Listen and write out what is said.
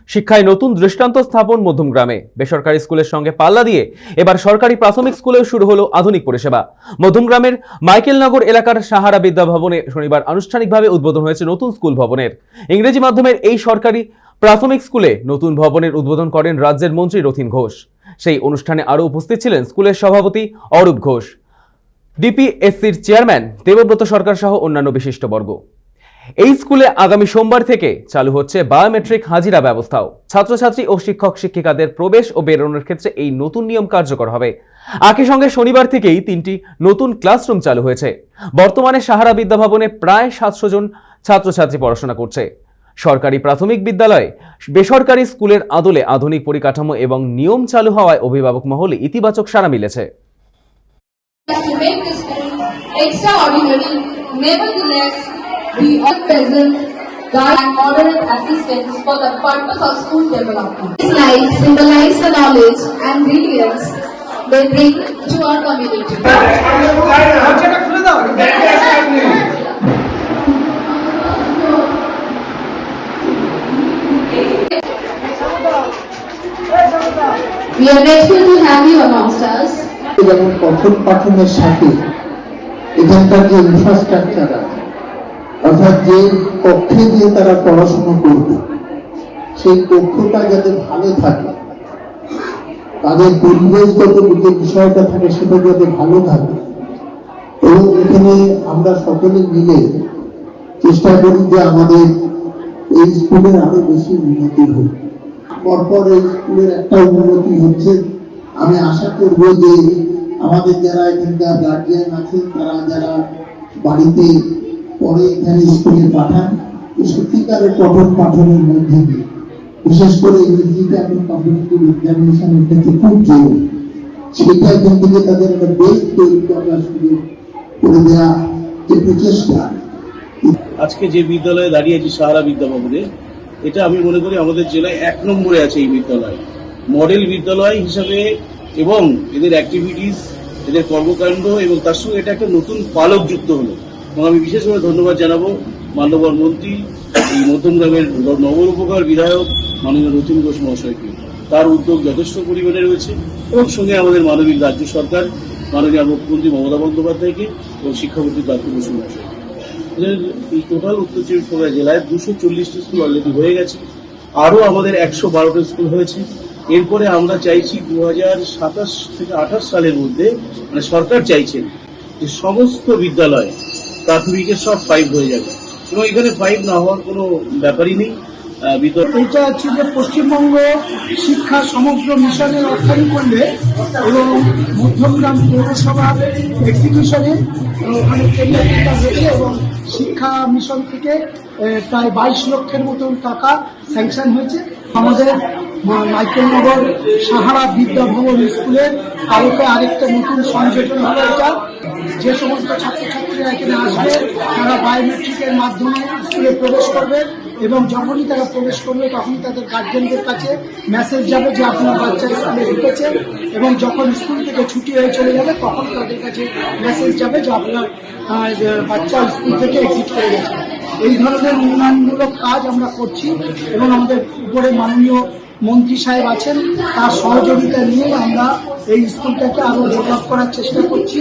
শিক্ষায় নতুন দৃষ্টান্ত স্থাপন মধ্যমগ্রামে বেসরকারি স্কুলের সঙ্গে পাল্লা দিয়ে এবার সরকারি প্রাথমিক স্কুলেও শুরু হলো আধুনিক পরিষেবা। মধ্যমগ্রামের মাইকেলনগর এলাকার সাহারা বিদ্যা ভবনে শনিবার আনুষ্ঠানিকভাবে উদ্বোধন হয়েছে নতুন স্কুল ভবনের। ইংরেজি মাধ্যমের এই সরকারি প্রাথমিক স্কুলে নতুন ভবনের উদ্বোধন করেন রাজ্যের মন্ত্রী রথীন ঘোষ। সেই অনুষ্ঠানে আরও উপস্থিত ছিলেন স্কুলের সভাপতি অরূপ ঘোষ, ডিপিএসসির চেয়ারম্যান দেবব্রত সরকার সহ অন্যান্য বিশিষ্টবর্গ। এই স্কুলে আগামী সোমবার থেকে চালু হচ্ছে বায়োমেট্রিক হাজিরা ব্যবস্থাও। ছাত্রছাত্রী ও শিক্ষক শিক্ষিকাদের প্রবেশ ও বেরোনোর ক্ষেত্রে এই নতুন নিয়ম কার্যকর হবে। একই সঙ্গে শনিবার থেকেই 3টি নতুন ক্লাসরুম চালু হয়েছে। বর্তমানে সাহারা বিদ্যা ভবনে প্রায় 700 জন ছাত্রছাত্রী পড়াশোনা করছে। সরকারি প্রাথমিক বিদ্যালয় বেসরকারি স্কুলের আদলে আধুনিক পরিকাঠামো এবং নিয়ম চালু হওয়ায় অভিভাবক মহলে ইতিবাচক সাড়া মিলেছে। We are present, guide and moral assistance for the purpose of school development. This life symbolizes the knowledge and brilliance they bring to our community. We are grateful to have you amongst us. যেমন পঠন পাঠনের সাথে এখানকার যে infrastructure আছে, অর্থাৎ যে কক্ষে দিয়ে তারা পড়াশোনা করবে সেই কক্ষটা যাতে ভালো থাকে, তাদের পরিবেশগত যে বিষয়টা থাকে সেটা যাতে ভালো থাকে, এবং এখানে আমরা সকলে মিলে চেষ্টা করি যে আমাদের এই স্কুলের আরো বেশি উন্নতি হোক। পরপর এই স্কুলের একটা উন্নতি হচ্ছে। আমি আশা করব যে আমাদের যারা এখানকার গার্জিয়ান আছেন, তারা যারা বাড়িতে পরে এখানে স্কুলে পাঠান, সত্যিকারের পঠন পাঠনের মধ্যে দিয়ে বিশেষ করে ইংরেজিটা এখন কম্পিটিটিভ এক্সামিনেশনের ক্ষেত্রে খুব জরুরি। সেটা এখান থেকে তাদের একটা বেস তৈরি করার সুযোগ করে দেওয়া যে প্রচেষ্টা। আজকে যে বিদ্যালয়ে দাঁড়িয়েছি সাহারা বিদ্যা ভবনে, এটা আমি মনে করি আমাদের জেলায় 1 নম্বরে আছে। এই বিদ্যালয় মডেল বিদ্যালয় হিসাবে এবং এদের অ্যাক্টিভিটিস, এদের কর্মকাণ্ড এবং তার সঙ্গে এটা একটা নতুন পালক যুক্ত হলো। এবং আমি বিশেষভাবে ধন্যবাদ জানাবো মাননীয় মন্ত্রী, এই মধ্যমগ্রামের নগর উপকার বিধায়ক মাননীয় রথীন ঘোষ মহাশয়কে। তার উদ্যোগ যথেষ্ট পরিমাণে রয়েছে এবং সঙ্গে আমাদের মাননীয় রাজ্য সরকার মাননীয় মুখ্যমন্ত্রী মমতা বন্দ্যোপাধ্যায়কে এবং শিক্ষামন্ত্রী পার্থ বসু মহাশয়কে। এই টোটাল উত্তর চব্বিশ পরগনা জেলায় 240টি স্কুল অলরেডি হয়ে গেছে। আরও আমাদের 112টা স্কুল হয়েছে। এরপরে আমরা চাইছি 2027 থেকে 28 সালের মধ্যে, মানে সরকার চাইছেন যে সমস্ত বিদ্যালয় প্রাথমিকের সব 5 হয়ে যাবে এবং এখানে 5 না হওয়ার কোনো ব্যাপারই নেই। এটা হচ্ছে যে পশ্চিমবঙ্গ শিক্ষা সমগ্র মিশনের অর্থায়ন করলে এবং মধ্যমগ্রাম পৌরসভা এক্সিকিউশনে ওখানে কেন্দ্রটা হয়েছে এবং শিক্ষা মিশন থেকে প্রায় 22 লক্ষের মতন টাকা স্যাংশন হয়েছে। আমাদের মাইকেলনগর সাহারা বিদ্যা ভবন স্কুলের আলোকে আরেকটা নতুন সংযোজন হলো। এটা যে সমস্ত ছাত্রছাত্রীরা এখানে আসবে তারা বায়োমেট্রিকের মাধ্যমে স্কুলে প্রবেশ করবে এবং যখনই তারা প্রবেশ করবে তখনই তাদের গার্জেনদের কাছে মেসেজ যাবে যে আপনার বাচ্চা স্কুলে ঢুকেছে, এবং যখন স্কুল থেকে ছুটি হয়ে চলে যাবে তখন তাদের কাছে মেসেজ যাবে যে আপনার বাচ্চা স্কুল থেকে এক্সিট করে গেছে। এই ধরনের উন্নয়নমূলক কাজ আমরা করছি এবং আমাদের উপরে মাননীয় মন্ত্রী সাহেব আছেন, তার সহযোগিতা নিয়ে আমরা এই স্কুলটাকে আরো ডেভেলপ করার চেষ্টা করছি।